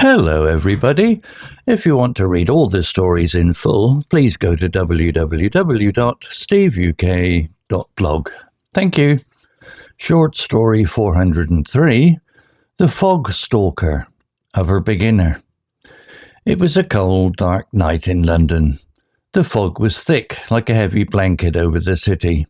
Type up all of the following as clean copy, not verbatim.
Hello everybody. If you want to read all the stories in full, please go to www.steveuk.blog. Thank you. Short story 403, The Fog Stalker, of a Beginner. It was a cold, dark night in London. The fog was thick, like a heavy blanket over the city.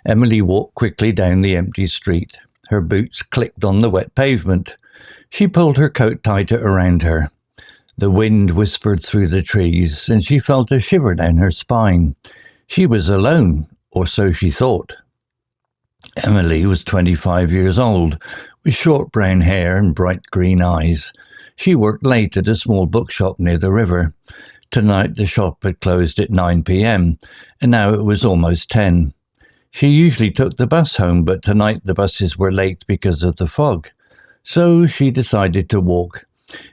Emily walked quickly down the empty street. Her boots clicked on the wet pavement. She pulled her coat tighter around her. The wind whispered through the trees, and she felt a shiver down her spine. She was alone, or so she thought. Emily was 25 years old, with short brown hair and bright green eyes. She worked late at a small bookshop near the river. Tonight the shop had closed at 9 p.m, and now it was almost 10. She usually took the bus home, but tonight the buses were late because of the fog. So she decided to walk.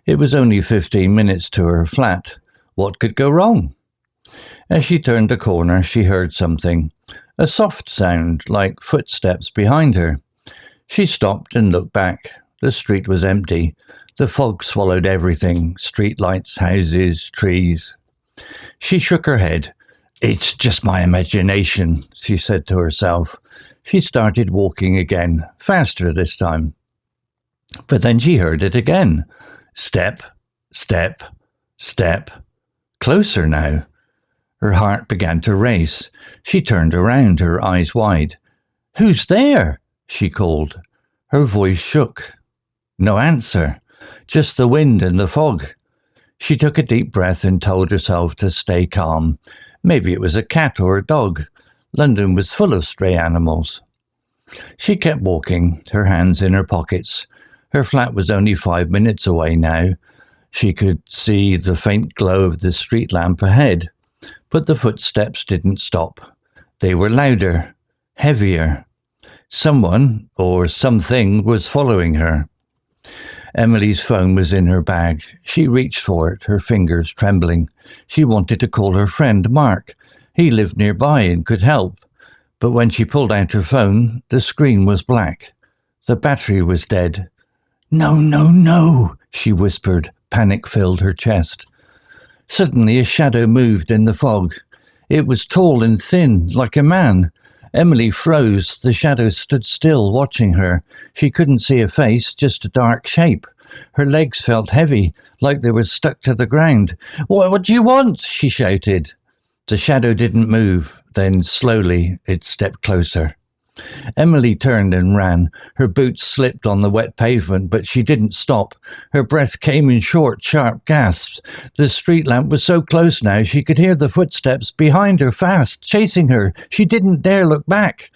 It was only 15 minutes to her flat. What could go wrong? As she turned a corner, she heard something. A soft sound, like footsteps behind her. She stopped and looked back. The street was empty. The fog swallowed everything, streetlights, houses, trees. She shook her head. "It's just my imagination," she said to herself. She started walking again, faster this time. But then she heard it again. Step, step, step. Closer now. Her heart began to race. She turned around, her eyes wide. "Who's there?" she called. Her voice shook. No answer. Just the wind and the fog. She took a deep breath and told herself to stay calm. Maybe it was a cat or a dog. London was full of stray animals. She kept walking, her hands in her pockets. Her flat was only 5 minutes away now. She could see the faint glow of the street lamp ahead. But the footsteps didn't stop. They were louder, heavier. Someone, or something, was following her. Emily's phone was in her bag. She reached for it, her fingers trembling. She wanted to call her friend Mark. He lived nearby and could help. But when she pulled out her phone, the screen was black. The battery was dead. "No, no, no," she whispered. Panic filled her chest. Suddenly a shadow moved in the fog. It was tall and thin, like a man. Emily froze. The shadow stood still, watching her. She couldn't see a face, just a dark shape. Her legs felt heavy, like they were stuck to the ground. What do you want?" she shouted. The shadow didn't move. Then, slowly, it stepped closer. Emily turned and ran. Her boots slipped on the wet pavement, but she didn't stop. Her breath came in short, sharp gasps. The street lamp was so close now she could hear the footsteps behind her fast, chasing her. She didn't dare look back.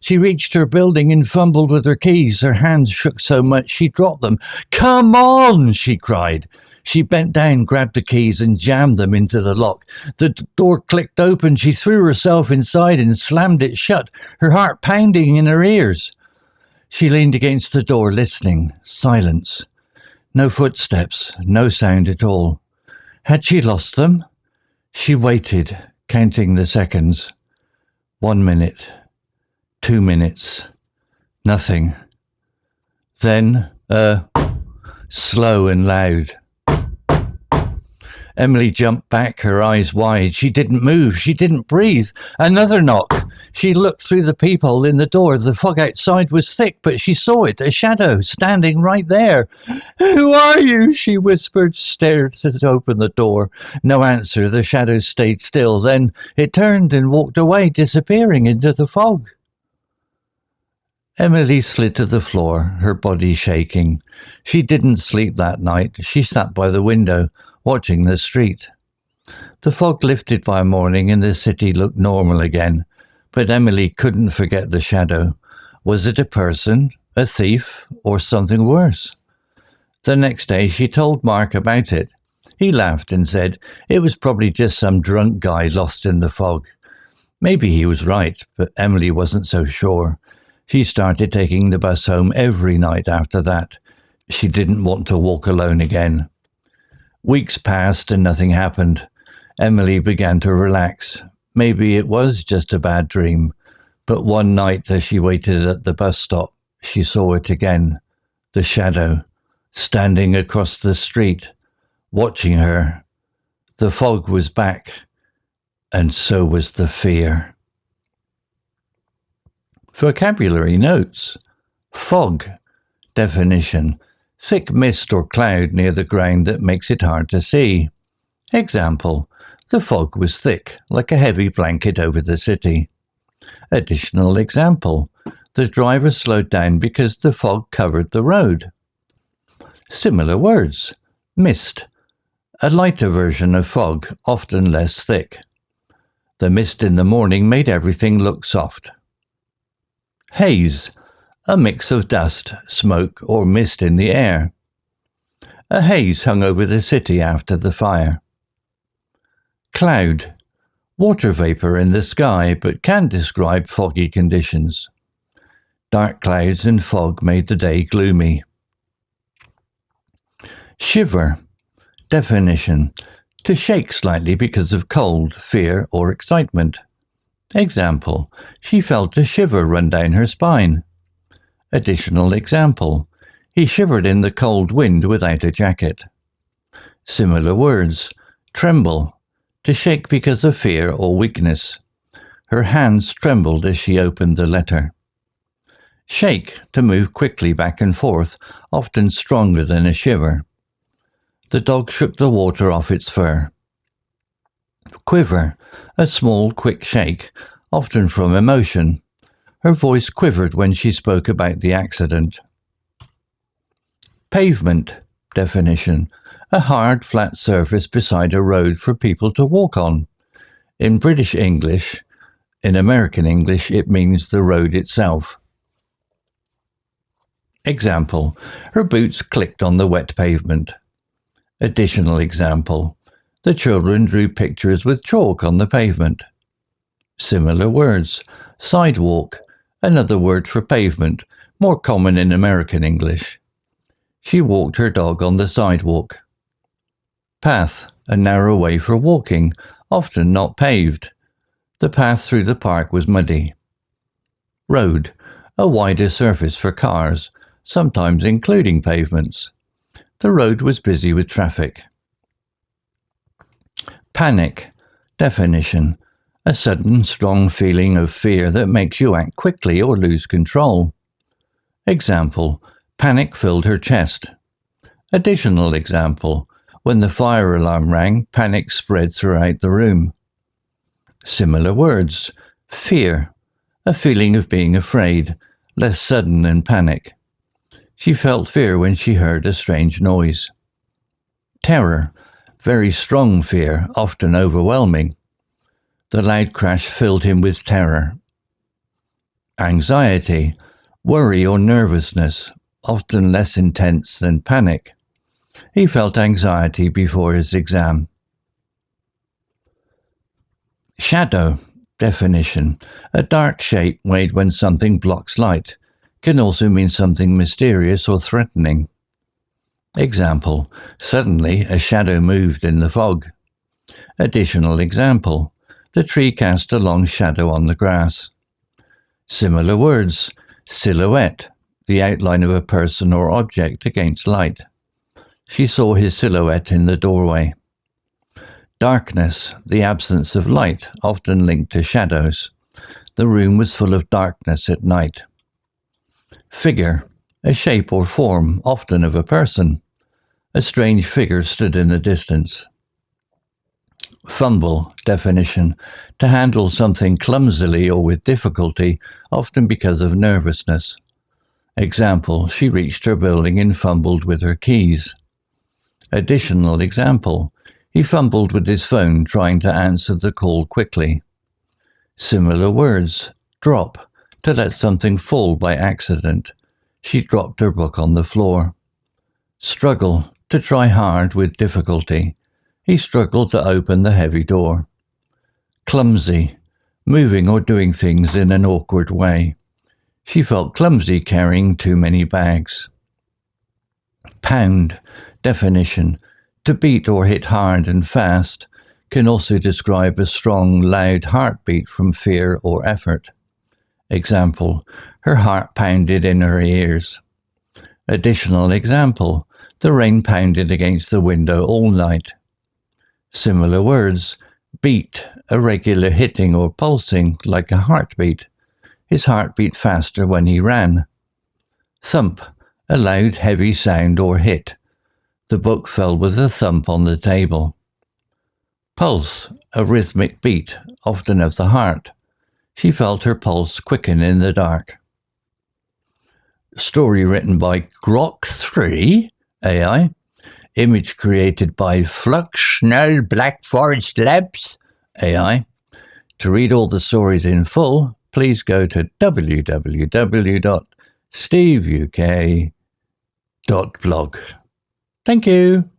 She reached her building and fumbled with her keys. Her hands shook so much she dropped them. "Come on!" she cried. She bent down, grabbed the keys and jammed them into the lock. The door clicked open. She threw herself inside and slammed it shut, her heart pounding in her ears. She leaned against the door, listening. Silence. No footsteps, no sound at all. Had she lost them? She waited, counting the seconds. 1 minute. 2 minutes. Nothing. Then, slow and loud. Emily jumped back, her eyes wide. She didn't move. She didn't breathe. Another knock. She looked through the peephole in the door. The fog outside was thick, but she saw it, a shadow, standing right there. "Who are you?" she whispered, stared to open the door. No answer. The shadow stayed still. Then it turned and walked away, disappearing into the fog. Emily slid to the floor, her body shaking. She didn't sleep that night. She sat by the window, watching the street. The fog lifted by morning and the city looked normal again. But Emily couldn't forget the shadow. Was it a person, a thief, or something worse? The next day she told Mark about it. He laughed and said it was probably just some drunk guy lost in the fog. Maybe he was right, but Emily wasn't so sure. She started taking the bus home every night after that. She didn't want to walk alone again. Weeks passed and nothing happened. Emily began to relax. Maybe it was just a bad dream. But one night as she waited at the bus stop, she saw it again. The shadow, standing across the street, watching her. The fog was back, and so was the fear. Vocabulary notes. Fog. Definition: thick mist or cloud near the ground that makes it hard to see. Example: the fog was thick, like a heavy blanket over the city. Additional example: the driver slowed down because the fog covered the road. Similar words. Mist. A lighter version of fog, often less thick. The mist in the morning made everything look soft. Haze. A mix of dust, smoke, or mist in the air. A haze hung over the city after the fire. Cloud. Water vapour in the sky, but can describe foggy conditions. Dark clouds and fog made the day gloomy. Shiver. Definition: to shake slightly because of cold, fear, or excitement. Example: she felt a shiver run down her spine. Additional example: he shivered in the cold wind without a jacket. Similar words. Tremble. To shake because of fear or weakness. Her hands trembled as she opened the letter. Shake. To move quickly back and forth, often stronger than a shiver. The dog shook the water off its fur. Quiver. A small, quick shake, often from emotion. Her voice quivered when she spoke about the accident. Pavement. Definition: a hard, flat surface beside a road for people to walk on. In British English, in American English, it means the road itself. Example: her boots clicked on the wet pavement. Additional example: the children drew pictures with chalk on the pavement. Similar words. Sidewalk. Another word for pavement, more common in American English. She walked her dog on the sidewalk. Path. A narrow way for walking, often not paved. The path through the park was muddy. Road. A wider surface for cars, sometimes including pavements. The road was busy with traffic. Panic. Definition: a sudden, strong feeling of fear that makes you act quickly or lose control. Example: panic filled her chest. Additional example: when the fire alarm rang, panic spread throughout the room. Similar words. Fear. A feeling of being afraid, less sudden than panic. She felt fear when she heard a strange noise. Terror. Very strong fear, often overwhelming. The loud crash filled him with terror. Anxiety. Worry or nervousness, often less intense than panic. He felt anxiety before his exam. Shadow. Definition: a dark shape made when something blocks light. Can also mean something mysterious or threatening. Example: suddenly a shadow moved in the fog. Additional example: the tree cast a long shadow on the grass. Similar words. Silhouette. The outline of a person or object against light. She saw his silhouette in the doorway. Darkness. The absence of light, often linked to shadows. The room was full of darkness at night. Figure. A shape or form, often of a person. A strange figure stood in the distance. Fumble. Definition: to handle something clumsily or with difficulty, often because of nervousness. Example: she reached her building and fumbled with her keys. Additional example: he fumbled with his phone trying to answer the call quickly. Similar words. Drop. To let something fall by accident. She dropped her book on the floor. Struggle. To try hard with difficulty. He struggled to open the heavy door. Clumsy. Moving or doing things in an awkward way. She felt clumsy carrying too many bags. Pound. Definition: to beat or hit hard and fast. Can also describe a strong, loud heartbeat from fear or effort. Example: her heart pounded in her ears. Additional example: The rain pounded against the window all night. Similar words. Beat, a regular hitting or pulsing, like a heartbeat. His heart beat faster when he ran. Thump, a loud, heavy sound or hit. The book fell with a thump on the table. Pulse, a rhythmic beat, often of the heart. She felt her pulse quicken in the dark. Story written by Grok 3 AI. Image created by Flux, Schnell, Black Forest Labs AI. To read all the stories in full, please go to www.steveuk.blog. Thank you.